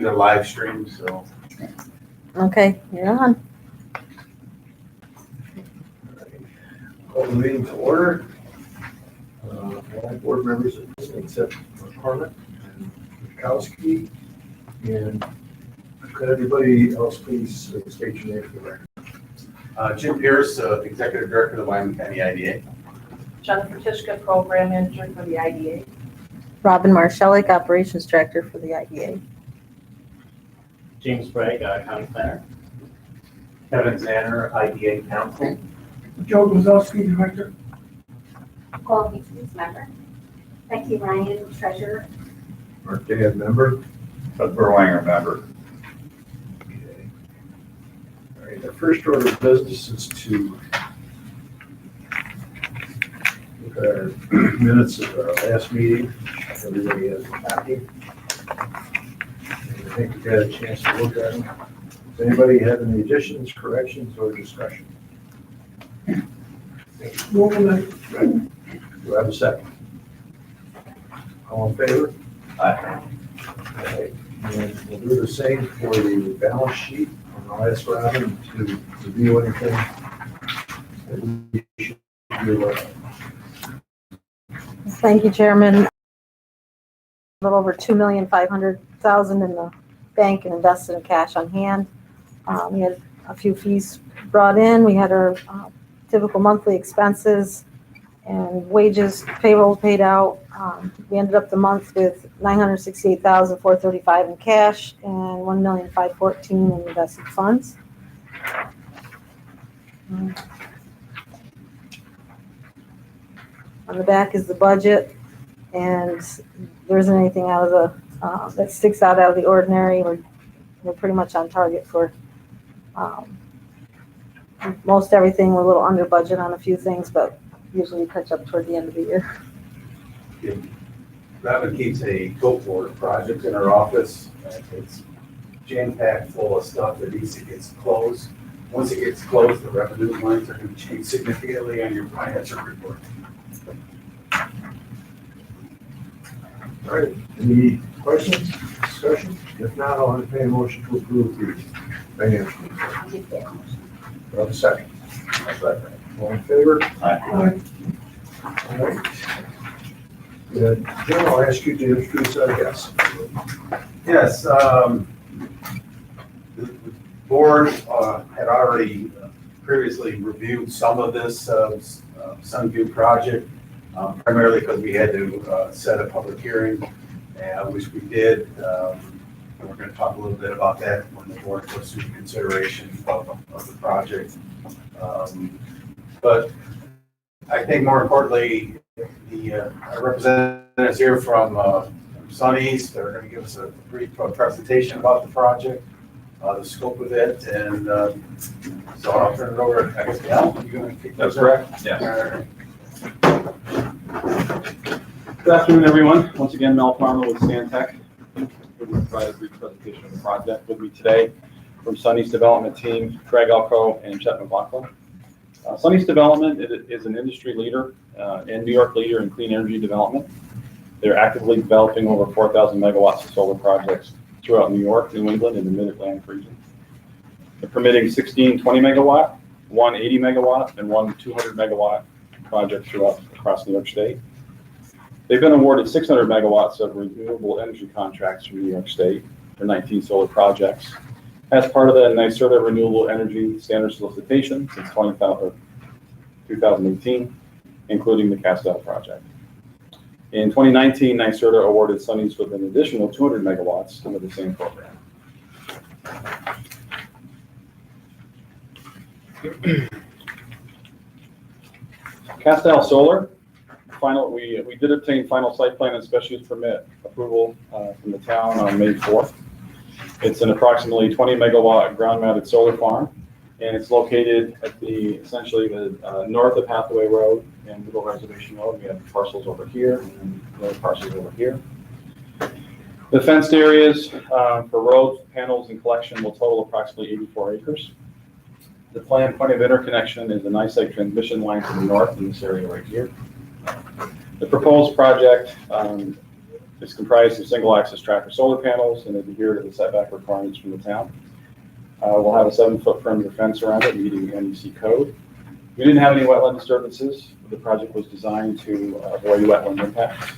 the live stream, so. Okay, you're on. Call the meeting to order. All board members except McCormick and Mikowski. And could everybody else please state your name for the record? Jim Pierce, Executive Director of the Wyoming County IDA. Jennifer Tishka, Program Manager for the IDA. Robin Marshallik, Operations Director for the IDA. James Bragg, County Planner. Kevin Zanner, IDA Counsel. Joe Guzowski, Director. Quality Committee member. Becky Ryan, treasurer. Mark Day, member. Bud Berwanger, member. Okay. All right, the first order of business is to look at our minutes of our last meeting. Everybody has a copy. I think we've got a chance to look at them. Does anybody have any additions, corrections, or discussion? Do I have a second? All in favor? Aye. Okay. And we'll do the same for the balance sheet. And I'll ask Robin to review anything that we should do. Thank you, Chairman. A little over $2,500,000 in the bank and invested in cash on hand. We had a few fees brought in. We had our typical monthly expenses and wages, payroll paid out. We ended up the month with $968,435 in cash and $1,514,000 in invested funds. On the back is the budget, and there isn't anything out of the that sticks out of the ordinary. We're pretty much on target for most everything. We're a little under budget on a few things, but usually we catch up toward the end of the year. Robin keeps a go-forward project in her office. It's jam-packed full of stuff that needs to get closed. Once it gets closed, the revenue lines are going to change significantly on your financial report. All right, any questions, discussion? If not, I'll entertain a motion to approve the financial report. I'll give that motion. Do I have a second? All in favor? Aye. All right. Jim, I'll ask you to introduce our guests. Yes, the board had already previously reviewed some of this Sunview project, primarily because we had to set a public hearing, which we did. And we're going to talk a little bit about that when the board goes through the consideration of the project. But I think more importantly, the representatives here from Suneast are going to give us a brief presentation about the project, the scope of it, and so I'll turn it over. I guess, Al, you're going to kick That's this correct. Yeah. Good afternoon, everyone. Once again, Mel Farmer with Stantec. We're going to provide a brief presentation of the project. With me today from Suneast Development Team, Craig Alco and Chet McLaughlin. Suneast Development is an industry leader and New York leader in clean energy development. They're actively developing over 4,000 megawatts of solar projects throughout New York, New England, and the Mid-Atlantic region. They're permitting 16 20 megawatt, one 80 megawatt, and one 200 megawatt project across New York State. They've been awarded 600 megawatts of renewable energy contracts from New York State for 19 solar projects as part of the NYSERDA Renewable Energy Standard Solicitation since 2018, including the Castell project. In 2019, NYSERDA awarded Suneast with an additional 200 megawatts under the same program. Castell Solar, we did obtain final site plan and special use permit approval from the town on May 4th. It's an approximately 20 megawatt ground mounted solar farm, and it's located at essentially the north of Hathaway Road and Middle Reservation Road. We have parcels over here and other parcels over here. The fenced areas for roads, panels, and collection will total approximately 84 acres. The planned point of interconnection is a NYSEG transmission line to the north in this area right here. The proposed project It's comprised of single-axis tracker solar panels and adhere to the setback requirements from the town. We'll have a 7-foot perimeter fence around it, meeting the NEC code. We didn't have any wetland disturbances. The project was designed to avoid wetland impacts.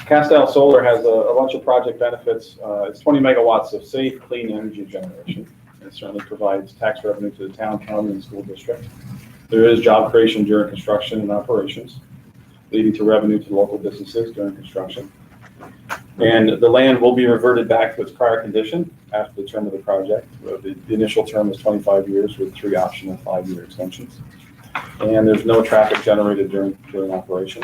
Castile Solar has a bunch of project benefits. It's 20 megawatts of safe, clean energy generation. It certainly provides tax revenue to the town, county, and school district. There is job creation during construction and operations, leading to revenue to local businesses during construction. And the land will be reverted back to its prior condition after the term of the project. The initial term is 25 years with 3 optional 5-year extensions. And there's no traffic generated during operation.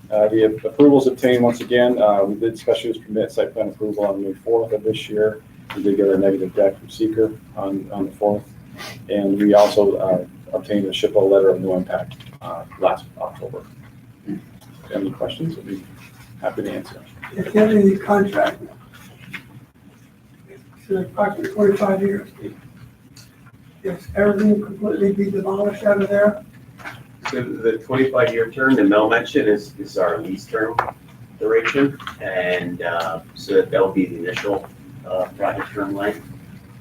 The approvals obtained, once again, we did special use permit site plan approval on May 4th of this year. We did get a negative deck from seeker on the 4th. And we also obtained a SHPO letter of no impact last October. If you have any questions, I'd be happy to answer. If you have any contract, it's approximately 25 years. If everything completely be demolished out of there, So the 25-year term that Mel mentioned is our lease term duration, and so that'll be the initial project term length.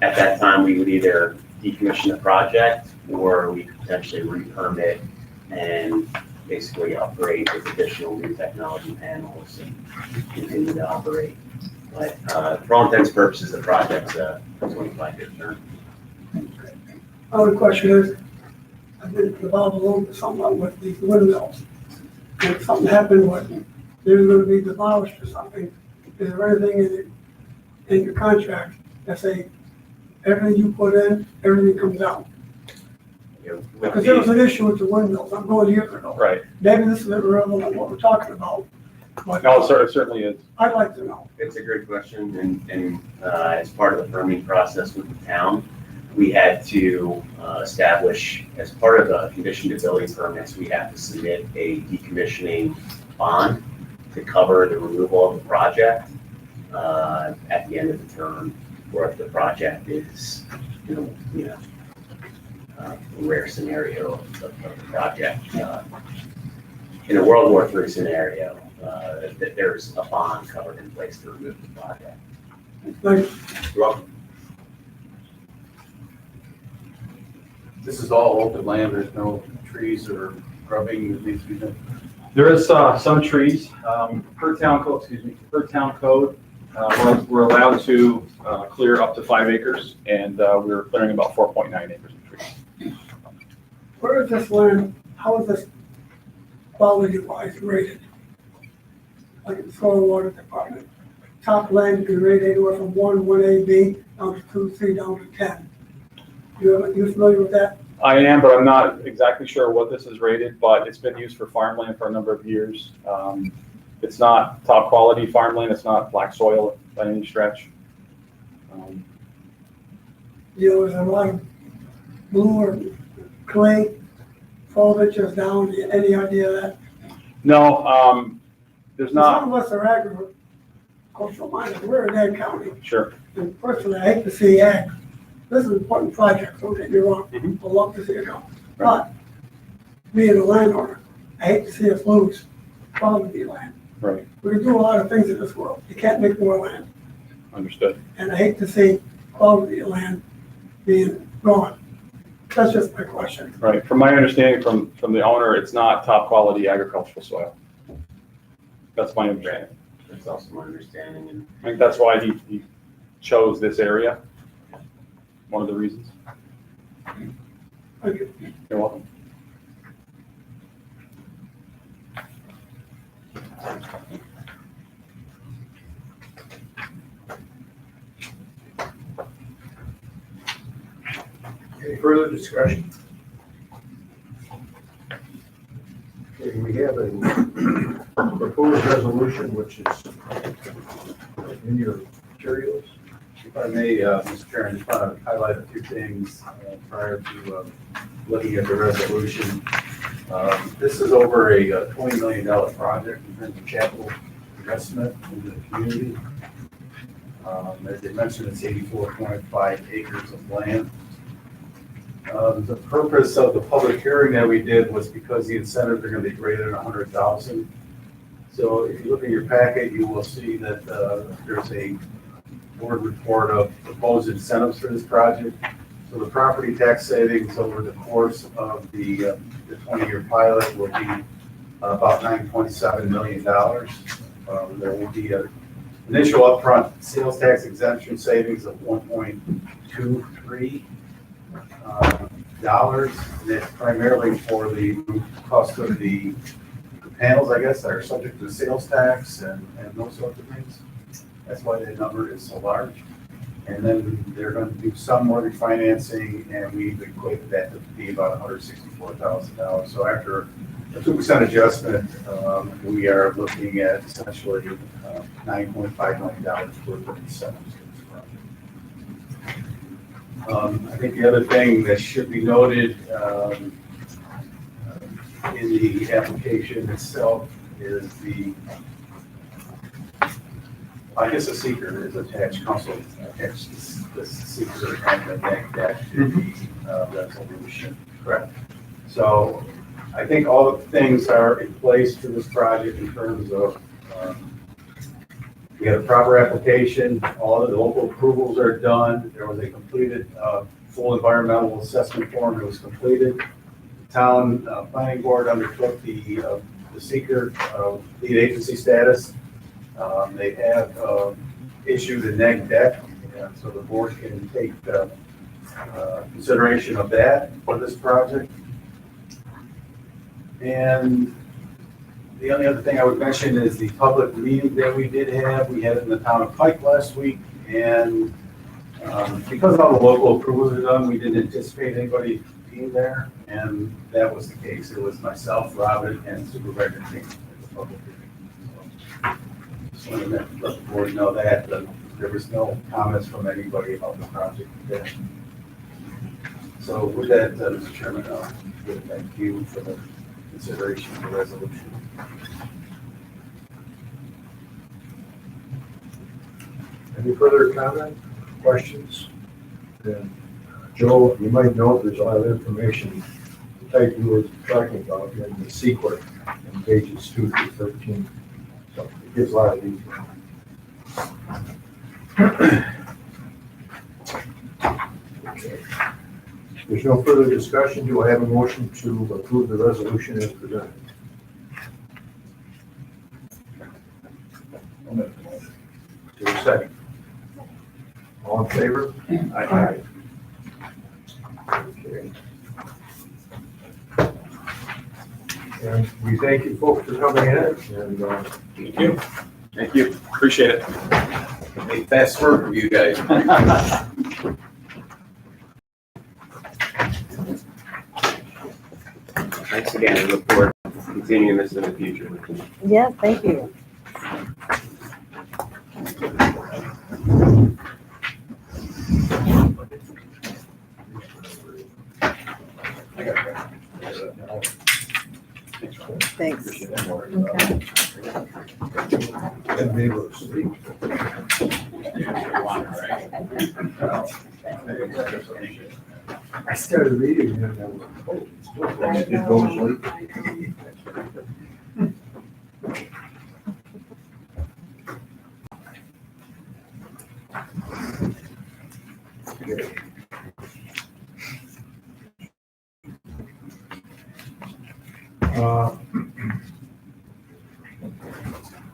At that time, we would either decommission the project, or we could potentially re-permit and basically upgrade with additional new technology panels and continue to operate. But for all intents and purposes, the project's a 25-year term. other question is, I've been involved a little bit somewhat with these windmills. And if something happened with them, they're gonna be demolished or something, is there anything in your contract that say, everything you put in, everything comes out? You know, with Because there was the- an issue with the windmills, I'm going years ago. Right. Maybe this is irrelevant to what we're talking about, but No, it certainly is. I'd like to know. It's a great question, and as part of the permitting process with the town, we had to establish, as part of the condition ability permits, we have to submit a decommissioning bond to cover the removal of the project at the end of the term, or if the project is, a rare scenario of the project. In a World War III scenario, that there's a bond covered in place to remove the project. Like, You're welcome. This is all open land, there's no trees or grubbing that needs to be done. There is some trees, per town code, we're allowed to clear up to 5 acres, and we're clearing about 4.9 acres of trees. where is this land, how is this quality-wise rated? Like in the soil water department, top land can be rated anywhere from 1A, B, down to 2, 3, down to 10. You familiar with that? I am, but I'm not exactly sure what this is rated, but it's been used for farmland for a number of years. It's not top quality farmland, it's not black soil by any stretch. There's a lot of blue or clay foliage is down, any idea of that? No, there's not, Some of us are agricultural minded, we're in Ag County, sure. and personally, I hate to see ag. This is an important project, don't get me wrong, Mhm. I'd love to see it go. But, being a landowner, I hate to see us lose quality land. Right, We can do a lot of things in this world, you can't make more land, understood. and I hate to see quality land being gone. That's just my question. Right, from my understanding from the owner, it's not top quality agricultural soil. That's my understanding. That's also my understanding, and I think that's why he chose this area. One of the reasons. Thank you. You're welcome. Any further discussion? Okay, we have a proposed resolution, which is in your materials. If I may, Mr. Chairman, just want to highlight a few things prior to looking at the resolution. This is over a $20 million project in terms of capital investment in the community. As they mentioned, it's 84.5 acres of land. The purpose of the public hearing that we did was because the incentives are gonna be greater than 100,000. So if you look at your packet, you will see that there's a board report of proposed incentives for this project. So the property tax savings over the course of the 20-year pilot will be about $9.7 million. There will be an initial upfront sales tax exemption savings of $1.23 dollars. And that's primarily for the cost of the panels, I guess, that are subject to sales tax and those sorts of things. That's why that number is so large. And then they're going to do some more refinancing, and we've equated that to be about $164,000. So after a 2% adjustment, we are looking at essentially $9.5 million worth of incentives for this project. I think the other thing that should be noted in the application itself is I guess a seeker is attached, council attached the seeker and the neg deck to the resolution, correct? So I think all the things are in place for this project in terms of we had a proper application, all of the local approvals are done, there was a completed full environmental assessment form that was completed. The town planning board undertook the seeker lead agency status. They have issued a neg deck, and so the board can take consideration of that for this project. And the only other thing I would mention is the public meeting that we did have. We had it in the town of Pike last week, and because all the local approvals are done, we didn't anticipate anybody being there, and that was the case. It was myself, Robin, and Supervisor King at the public meeting. Just wanted to let the board know that there was no comments from anybody about the project today. So with that, Mr. Chairman, I'll thank you for the consideration of the resolution. Any further comment, questions? Then, Joe, you might know there's a lot of information the type you were talking about in the secret in pages 2 through 13. So it gives a lot of detail. Okay. There's no further discussion. Do I have a motion to approve the resolution as presented? Is there a second? All in favor? Aye. Okay. And we thank you folks for coming in, and Thank you. Thank you. Appreciate it. Hey, fast work for you guys. Thanks again, I look forward to continuing this in the future. Yeah, thank you. Thanks. Okay. and they were asleep. I started reading and I was like, oh, it's still going sleep. Okay.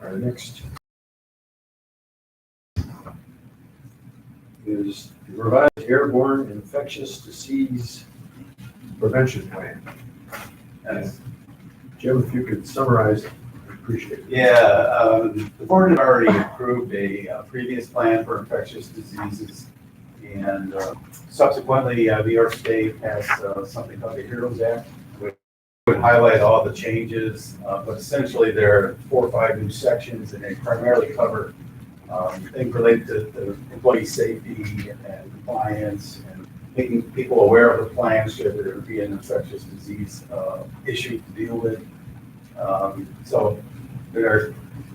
Our next is the revised airborne infectious disease prevention plan. Yes. Jim, if you could summarize, I'd appreciate it. Yeah, the board had already approved a previous plan for infectious diseases. And subsequently, New York State passed something called the HEROES Act, which would highlight all the changes, but essentially there are 4 or 5 new sections, and they primarily cover things related to employee safety and compliance and making people aware of the plan should there be an infectious disease issue to deal with. So there's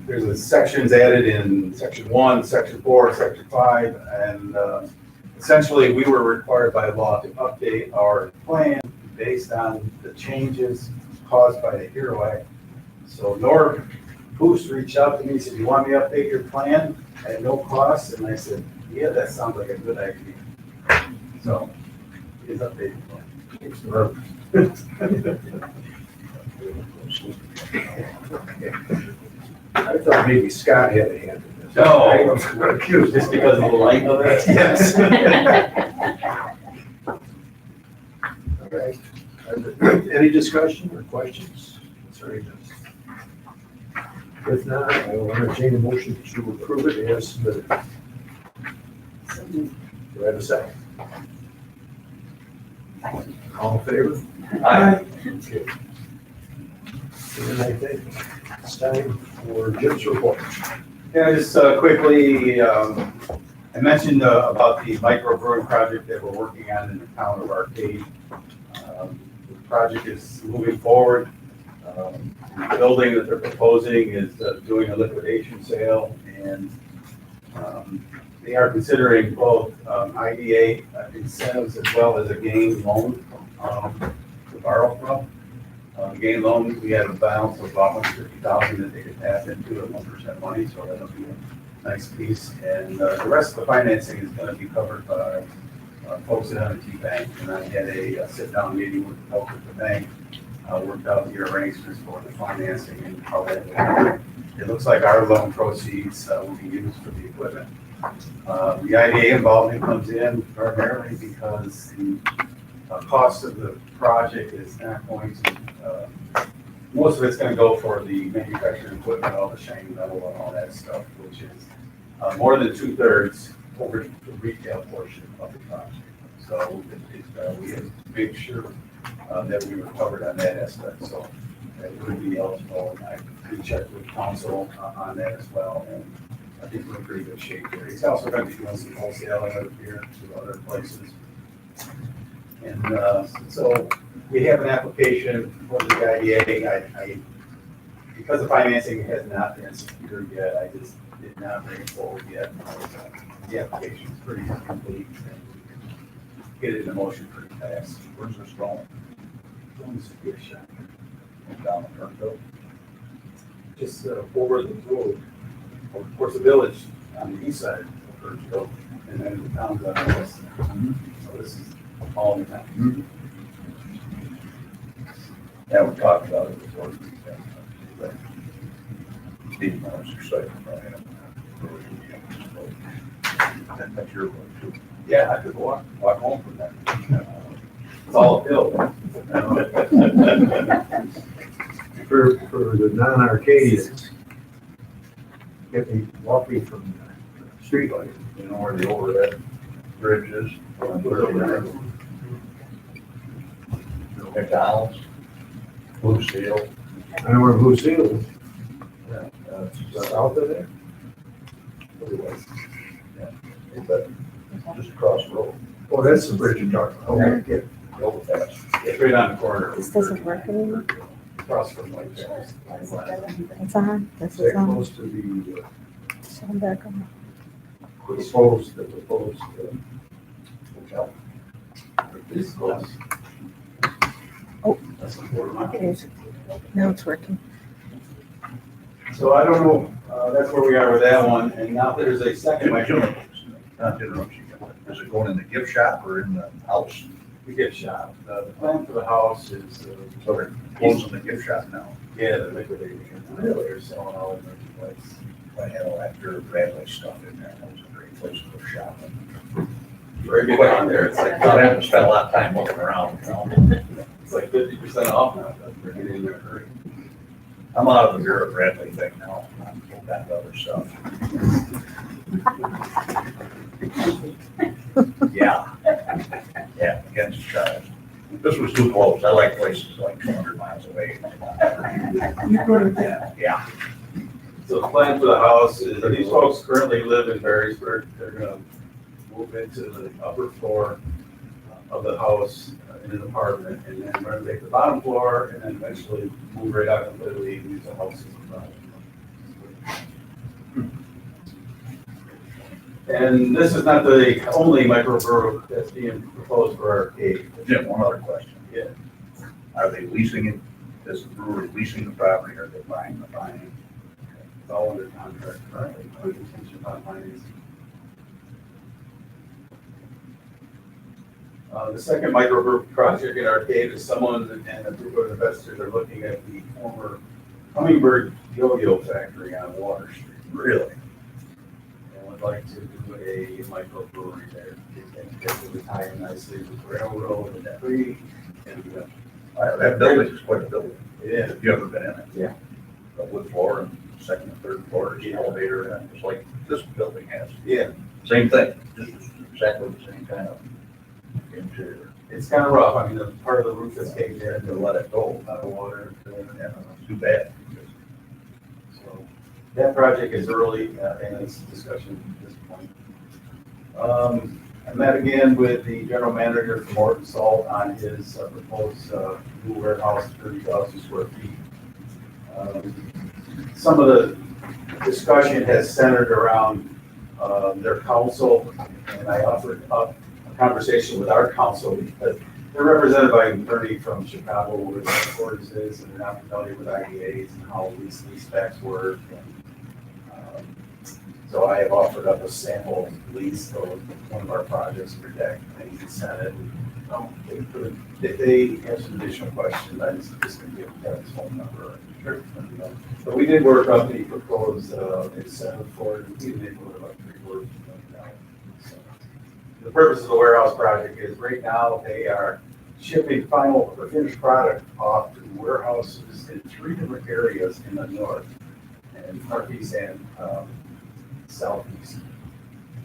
a sections added in section 1, section 4, section 5, and essentially, we were required by law to update our plan based on the changes caused by the HERO Act. So Norv Boost reached out to me, said, you want me to update your plan at no cost? And I said, yeah, that sounds like a good idea. So, he's updated. I thought maybe Scott had a hand in this. No. I'm confused. Just because of the light of it? Yes. All right. Any discussion or questions concerning this? If not, I will entertain a motion to approve it as submitted. Do I have a second? All in favor? Aye. Okay. And I think it's time for Jim's report. Yeah, just quickly, I mentioned about the microbrewing project that we're working on in the town of Arcade. The project is moving forward. The building that they're proposing is doing a liquidation sale, and they are considering both IDA incentives as well as a gain loan to borrow from. Gain loan, we have a balance of about $150,000 that they could tap into at 1% money, so that'll be a nice piece. And the rest of the financing is going to be covered by folks at M&T Bank. And I had a sit-down meeting with the folks at the bank, worked out the arrangements for the financing and how that will work. It looks like our loan proceeds will be used for the equipment. The IDA involvement comes in primarily because the cost of the project is not going to, most of it's going to go for the manufacturing equipment, all the shiny metal and all that stuff, which is more than 2/3 over the retail portion of the project. So we have to make sure that we were covered on that aspect. So that would be eligible. And I did check with council on that as well. And I think we're in pretty good shape there. He's also going to be doing some wholesaling out here to other places. And so we have an application for the IDA. Because the financing has not been secured yet, I just did not bring it forward yet. The application is pretty complete and get it in motion pretty fast. Where's this going? Going to secure shop. Down the front door. Just over the road, of course, the village on the east side of Kirksville, and then the town's on the west. So this is all in town. Yeah, we talked about it before. Steve, I was excited about it. That's your one too. Yeah, I could walk home from that. It's all uphill. For the non-Arcadians, get me, walk me from the street light, You know where the overhead bridge is? McDonald's, Blue Seal. I know where Blue Seal is. Yeah, South of there? otherwise, yeah, but just across the road. Oh, that's the bridge you're talking about. Okay, yeah. Go fast. It's right on the corner. This doesn't work anymore. Across from like there. It's on, this Is that is on, close to the shut them back on. proposed hotel? It's close. Oh. That's the border line. It is. Now it's working. So I don't know, that's where we are with that one, and now there's a second microphone. Not to interrupt you, is it going in the gift shop or in the house? The gift shop. The plan for the house is, So they're closing the gift shop now. yeah, the liquidating. They're selling all the merchandise. I had all that dirt Bradley stuff in there. That was a great place to go shopping. Very good on there. It's I like, haven't spent a lot of time looking around, you know. it's like 50% off now. We're getting in there hurry. I'm out of the Bureau Bradley thing now. I'm getting back to other stuff. Yeah. Yeah, against the charge. This was too close. I like places like 200 miles away. You go to that. Yeah. So the plan for the house is, these folks currently live in Barrysburg. They're gonna move into the upper floor of the house in an apartment, and then renovate the bottom floor, and then eventually move right out completely and use the house as a And this is not the only microbrew that's being proposed for arcade. Jim, one other question. Yeah. Are they leasing it, is the brewery leasing the property, or are they buying the financing? It's all under contract currently, no intention about financing. The second microbrew project in Arcade is someone and a group of investors are looking at the former Hummingbird Yo-Yo factory on Water Street. Really? And would like to do a microbrewery there. It would tie in nicely with railroad and tree. And, That building is quite a building. yeah, Have you ever been in it? Yeah. The wood floor and second and third floor, the elevator, and it's like this building has. yeah, Same thing, just exactly the same kind of interior. it's kind of rough. I mean, the part of the roof that's caved They had in, to let it go, out of water. yeah, too bad. So that project is early in its discussion at this point. I met again with the general manager from Morton Salt on his proposed new warehouse, 30,000 square feet. Some of the discussion has centered around their council, and I offered up a conversation with our council because they're represented by an attorney from Chicago where the headquarters is, and they're not familiar with IDAs and how lease specs work. And, so I have offered up a sample lease for one of our projects for deck, and he sent it. If they have some additional questions, I just can give them his phone number. Sure. But we did work up the proposed incentive for it, and we did work about $3 million. So the purpose of the warehouse project is right now they are shipping final or finished product off to warehouses in 3 different areas in the north and northeast and southeast.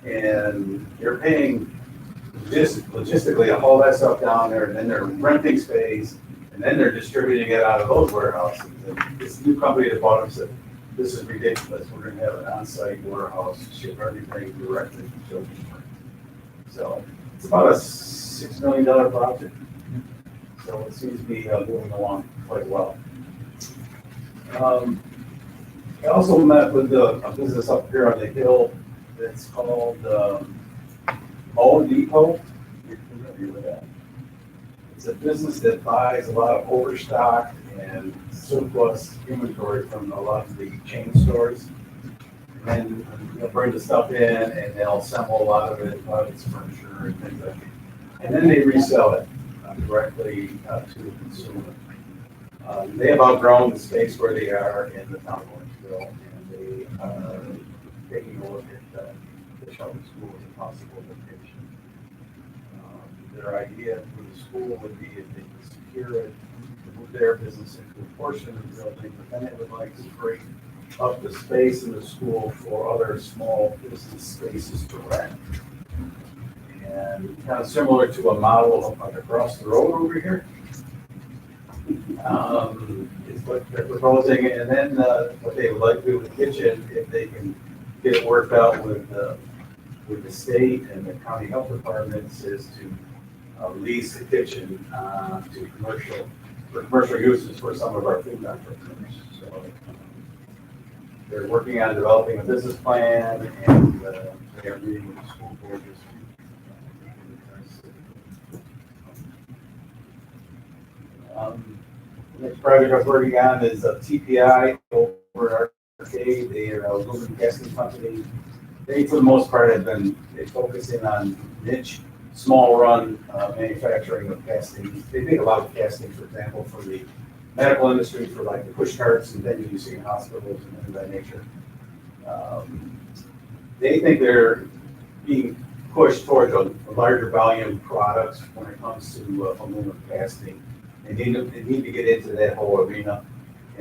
And they're paying logistically to haul that stuff down there, and then they're renting space, and then they're distributing it out of those warehouses. And this new company that bought them said, this is ridiculous. We're gonna have an on-site warehouse, ship everything directly to children. So it's about a $6 million project. So it seems to be moving along quite well. I also met with a business up here on the hill that's called Mow Depot. You're familiar with that? It's a business that buys a lot of overstock and surplus inventory from a lot of the chain stores. And then they'll bring the stuff in and they'll assemble a lot of it, a lot of it's furniture and things like that. And then they resell it directly to the consumer. They have outgrown the space where they are in the town of Lawrenceville, and they are taking a look at the Shelby School as a possible location. Their idea for the school would be if they could secure it, to move their business into a portion of the building, but then it would like to break up the space in the school for other small business spaces to rent. And kind of similar to a model of like across the road over here. Is what they're proposing, and then what they would like to do with the kitchen, if they can get it worked out with the state and the county health departments, is to lease the kitchen to commercial uses for some of our food entrepreneurs. So they're working on developing a business plan, and they are meeting with the school board this week. The next project I was working on is a TPI over at Arcade. They are a aluminum casting company. They, for the most part, have been focusing on niche, small run manufacturing of castings. They make a lot of castings, for example, for the medical industry, for like the push carts and things you see in hospitals and things of that nature. They think they're being pushed towards a larger volume products when it comes to aluminum casting. They need to get into that whole arena.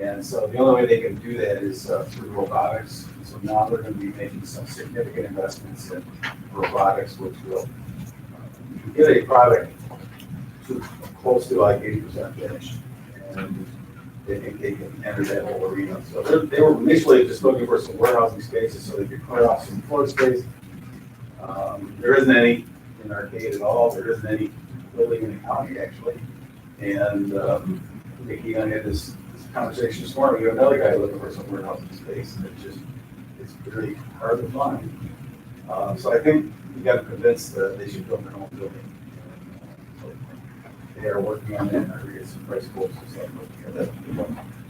And so the only way they can do that is through robotics. So now they're going to be making some significant investments in robotics, which will get a product to close to like 80% finished. And they think they can enter that whole arena. So they were initially just looking for some warehousing spaces so they could clear off some floor space. There isn't any in Arcade at all. There isn't any building in the county, actually. And Nikki and I had this conversation this morning. We have another guy looking for some warehousing space, and it's really hard to find. So I think we got convinced that they should build their own building. So they are working on that, and I get some price quotes and stuff.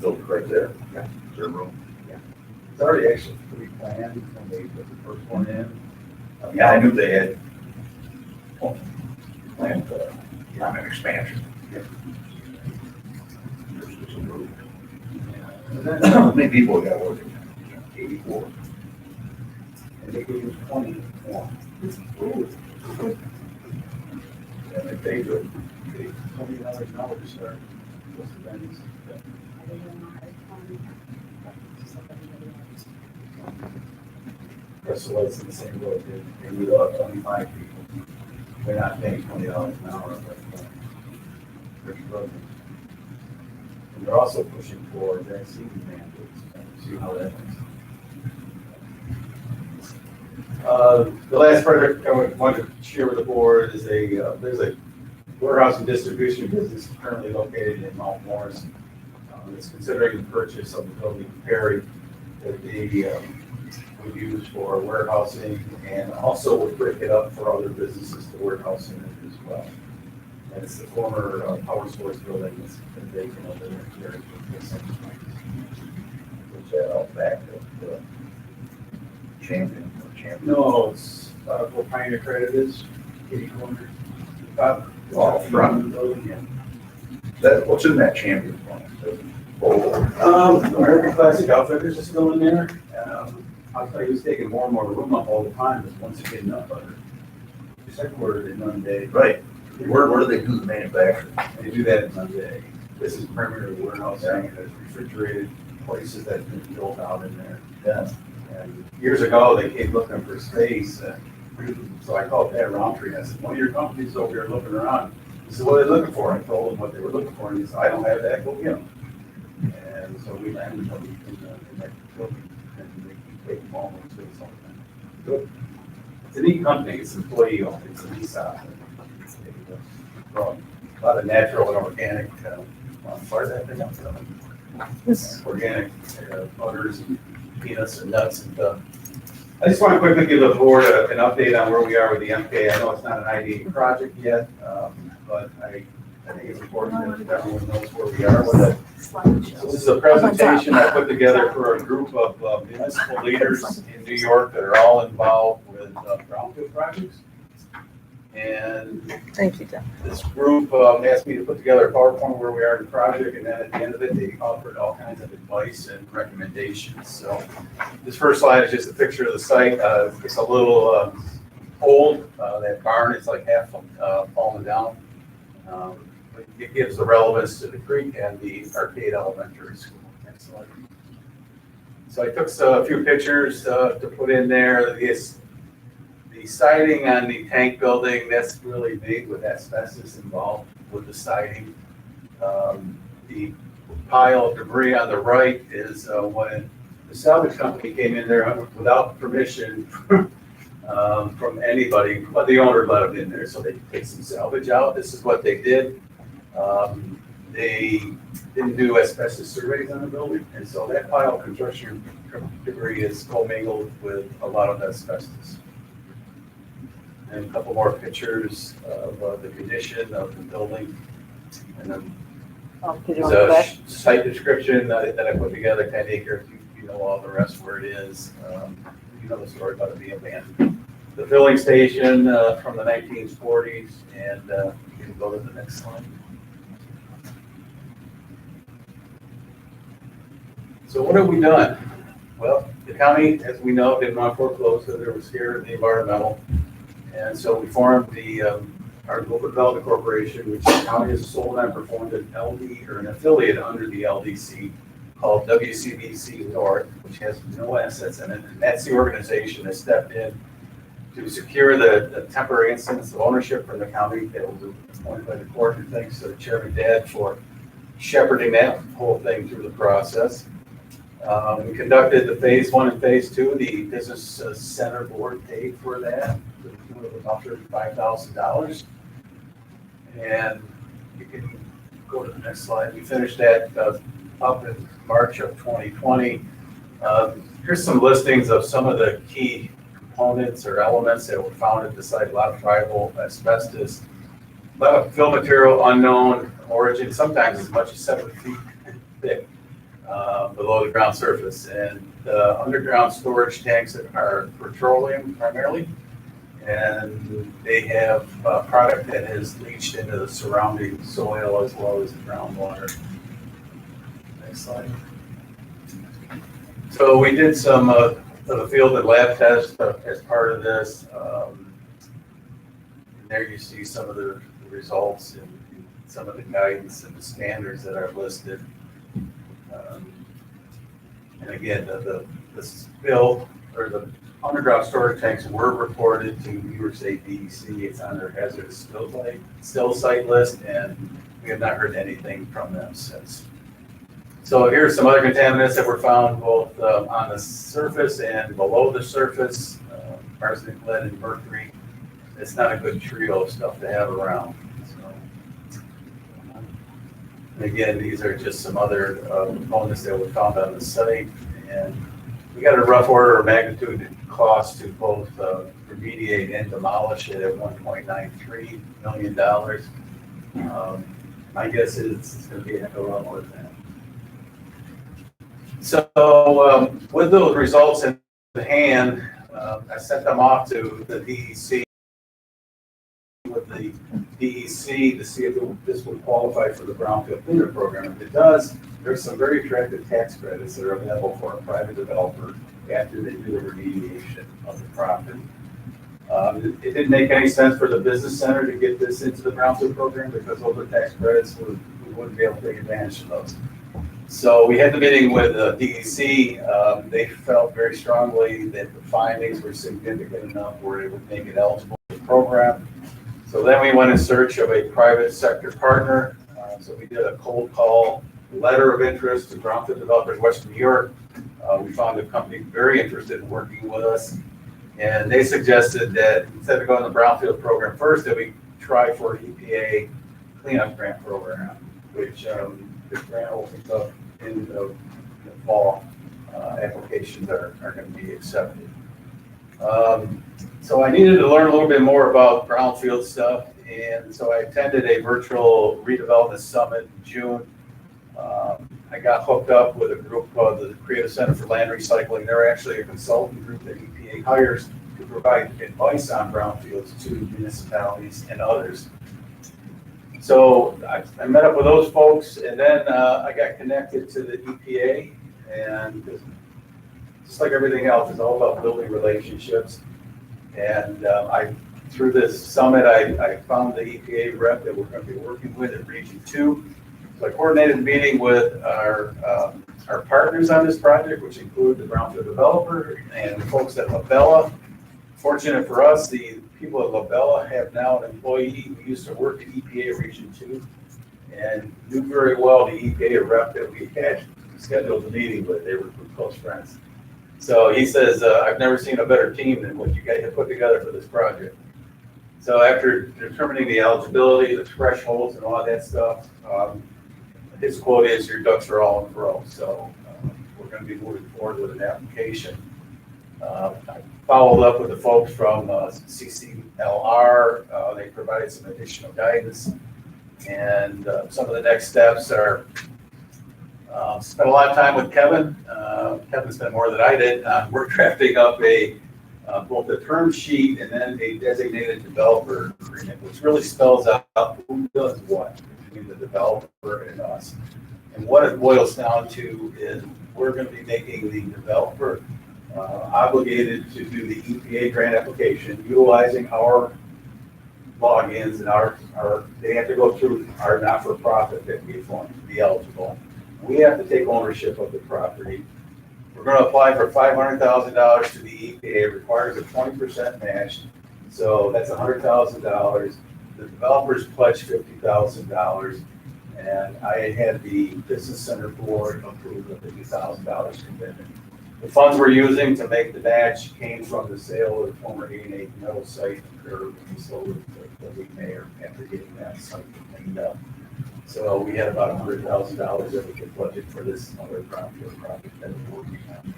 Built right there. Yeah. Is there room? It's already actually pre-planned when they put the first one in. Yeah, I knew they had planned, an expansion. Yeah. Yours was approved. And then, How many people got working? 84. and they gave us 21. And they paid good. They $20 an hour to start. What's the benefits? Crystal Lake's in the same boat, they need about 25 people. They're not paying $20 an hour, but they're struggling. And they're also pushing for vaccine mandates, see how that is. The last project I wanted to share with the board is there's a warehouse and distribution business currently located in Mount Morris. It's considering the purchase of the building in Perry that they would use for warehousing, and also would break it up for other businesses to warehouse in it as well. And it's the former power source building that's been vacant over there in Perry for some time. Was that out back of the Champion? No, it's where Pioneer Credit is, kitty corner. Oh, front. Building, yeah. What's in that Champion one? American Classic Outfitters is still in there. I'll tell you, it's taking more and more room up all the time, but once it's getting up under. It's headquartered in Monday. Right. Where do they do the manufacturing? They do that in Monday. This is primarily warehousing, and there's refrigerated places that have been built out in there. Yeah. And years ago, they came looking for space, so I called Pat Roundtree, and I said, one of your companies over here looking around. He said, what are they looking for? I told him what they were looking for, and he said, I don't have that, go get them. And so we landed them in that building, and they keep taking all those space all the time. Good. It's a neat company, it's employee owned, it's an ESOP. A lot of natural and organic, part of that thing up This, organic butters and peanuts and nuts and stuff. I just want to quickly give the board an update on where we are with the MK. I know it's not an IDA project yet, but I think it's important that everyone knows where we are with it. So this is a presentation I put together for a group of municipal leaders in New York that are all involved with brownfield projects. And thank you, Jeff. this group asked me to put together a PowerPoint where we are in the project, and then at the end of it, they offered all kinds of advice and recommendations. So this first slide is just a picture of the site. It's a little old. That barn is like half fallen down. But it gives the relevance to the creek and the Arcade Elementary School. Next slide. So I took a few pictures to put in there. The siding on the tank building, that's really big with asbestos involved with the siding. The pile of debris on the right is when the salvage company came in there without permission from anybody, but the owner let them in there so they could take some salvage out. This is what they did. They didn't do asbestos surveys on the building, and so that pile of construction debris is commingled with a lot of asbestos. And a couple more pictures of the condition of the building. And then Did you there's want to go a back? site description that I put together, 10 acres, you know all the rest where it is. You know the story about it being abandoned. The filling station from the 1940s, and you can go to the next slide. So what have we done? Well, the county, as we know, didn't want to foreclose because they were scared of the environmental. And so we formed our Local Development Corporation, which the county has sold and performed an LD or an affiliate under the LDC called WCBC North, which has no assets in it. And that's the organization that stepped in to secure the temporary instance of ownership from the county that was appointed by the court. And thanks to Chairman Dad for shepherding that whole thing through the process. We conducted the phase 1 and phase 2. The business center board paid for that, to the tune of about $35,000. And you can go to the next slide. We finished that up in March of 2020. Here's some listings of some of the key components or elements that were found at the site, a lot of friable asbestos, a lot of fill material unknown origin, sometimes as much as 7 feet thick below the ground surface. And the underground storage tanks are petroleum primarily, and they have a product that has leached into the surrounding soil as well as the groundwater. Next slide. So we did some field and lab tests as part of this. And there you see some of the results and some of the guidance and the standards that are listed. And again, the spill or the underground storage tanks were reported to New York State DEC. It's on their hazardous still site list, and we have not heard anything from them since. So here's some other contaminants that were found both on the surface and below the surface, arsenic, lead, and mercury. It's not a good trio of stuff to have around. So, and again, these are just some other components that were found on the site. And we got a rough order of magnitude cost to both remediate and demolish it at $1.93 million. My guess is it's going to be a heck of a lot more than that. So with those results in hand, I sent them off to the DEC with the DEC to see if this would qualify for the brownfield cleanup program. If it does, there's some very attractive tax credits that are available for a private developer after they do the remediation of the property. It didn't make any sense for the business center to get this into the brownfield program because all the tax credits, we wouldn't be able to take advantage of those. So we had the meeting with DEC. They felt very strongly that the findings were significant enough where it would make it eligible for the program. So then we went in search of a private sector partner. So we did a cold call letter of interest to brownfield developers in Western New York. We found a company very interested in working with us. And they suggested that instead of going to the brownfield program first, that we try for an EPA cleanup grant program, which the grant opens up in the fall. Applications are going to be accepted. So I needed to learn a little bit more about brownfield stuff, and so I attended a virtual redevelopment summit in June. I got hooked up with a group called the Creative Center for Land Recycling. They're actually a consultant group that EPA hires to provide advice on brownfields to municipalities and others. So I met up with those folks, and then I got connected to the EPA, and just like everything else, it's all about building relationships. And through this summit, I found the EPA rep that we're going to be working with in Region 2. So I coordinated a meeting with our partners on this project, which include the brownfield developer and the folks at Labella. Fortunate for us, the people at Labella have now an employee who used to work at EPA Region 2 and knew very well the EPA rep that we had scheduled a meeting with. They were close friends. So he says, I've never seen a better team than what you guys have put together for this project. So after determining the eligibility, the thresholds and all that stuff, his quote is, your ducks are all in a row. So we're going to be moving forward with an application. I followed up with the folks from CCLR. They provided some additional guidance. And some of the next steps are spent a lot of time with Kevin. Kevin spent more than I did. We're drafting up both a term sheet and then a designated developer agreement, which really spells out who does what between the developer and us. And what it boils down to is we're going to be making the developer obligated to do the EPA grant application utilizing our logins and they have to go through our not-for-profit that we formed to be eligible. We have to take ownership of the property. We're going to apply for $500,000 to the EPA. It requires a 20% match. So that's $100,000. The developers pledged $50,000. And I had the business center board approve the $50,000 commitment. The funds we're using to make the match came from the sale of the former A&A metal site curb. We sold it to the mayor after getting that site cleaned up. So we had about $100,000 that we could budget for this other brownfield project that we're working on.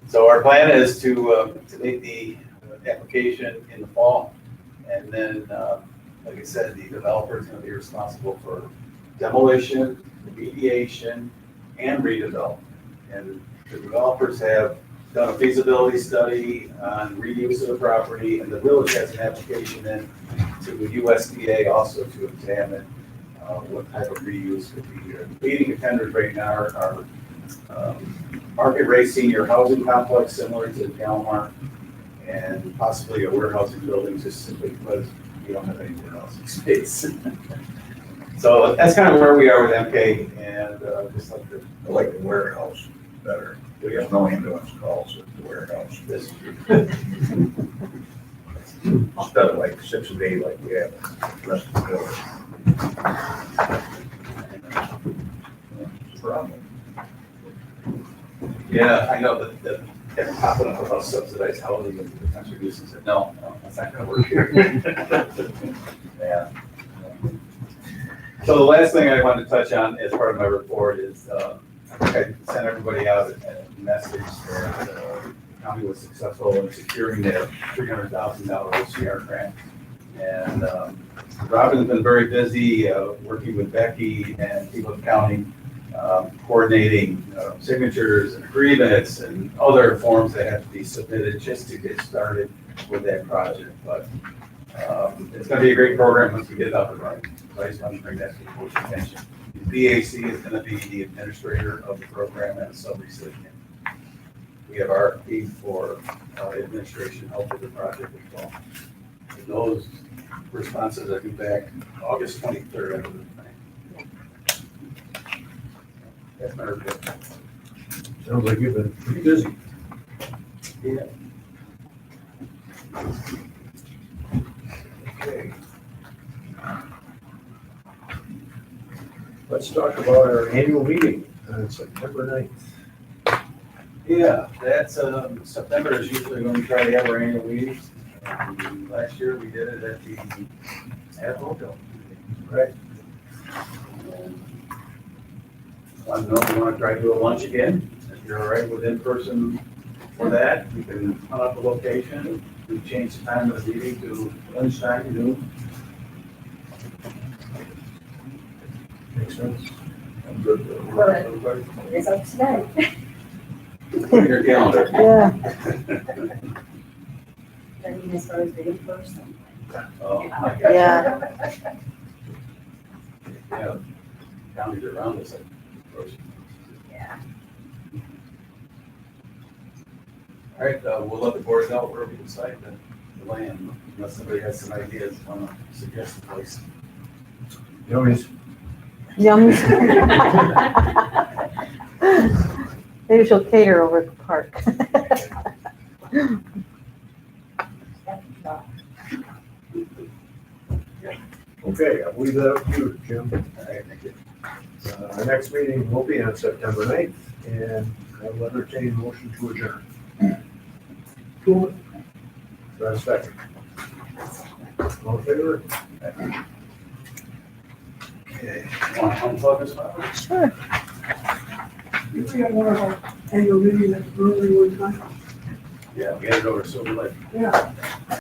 So our plan is to make the application in the fall. And then, like I said, the developer is gonna be responsible for demolition, remediation, and redevelopment. And the developers have done a feasibility study on reuse of the property, and the village has an application in to the USDA also to examine what type of reuse could be here. The leading contenders right now are market rate senior housing complex similar to Galmar, and possibly a warehousing building just simply because we don't have any warehousing space. So that's kind of where we are with MK, and just like the I like the warehouse better. We have no ambulance calls at the warehouse. this. Instead of like 6 a day like we have the rest of the village. It's a problem. Yeah, I know that they're popping up about subsidized housing and potential uses. No, that's not gonna work here. Yeah. So the last thing I wanted to touch on as part of my report is, I think I sent everybody out a message that the county was successful in securing their $300,000 OCR grant. And Robin's been very busy working with Becky and people in the county, coordinating signatures and agreements and other forms that have to be submitted just to get started with that project. But it's going to be a great program once we get it up and running. So I just want to bring that to the board's attention. The BAC is going to be the administrator of the program and a sub-recipient. We have RFP for administration help with the project as well. And those responses are due back August 23rd. I believe. That's my report. Sounds like you've been pretty busy. Yeah. Okay. Let's talk about our annual meeting on September 9th. Yeah, that's, September is usually when we try to have our annual meetings. Last year, we did it at the hotel. Right. I don't know if you want to try to do a lunch again. If you're all right with in-person for that, we can hunt up a location. We change the time of the meeting to lunchtime, noon. Makes sense. I'm good. It's up today. Put in your calendar. Yeah. I mean, as far as the in-person. Oh, my gosh. Yeah. Yeah. Counties around us. Yeah. All right, we'll let the board know where we decide to land, unless somebody has some ideas, want to suggest a place. Yummies. Yummy. Maybe she'll cater over at the park. Okay, I'll leave that up to you, Jim. All right, thank you. Our next meeting will be on September 9th, and I will entertain a motion to adjourn. Cool. Do I have a second? All in favor? Okay. Want to unplug this one? Sure. We got one of our annual meeting at the brewery one time. Yeah, we had it over Silver Lake. Yeah,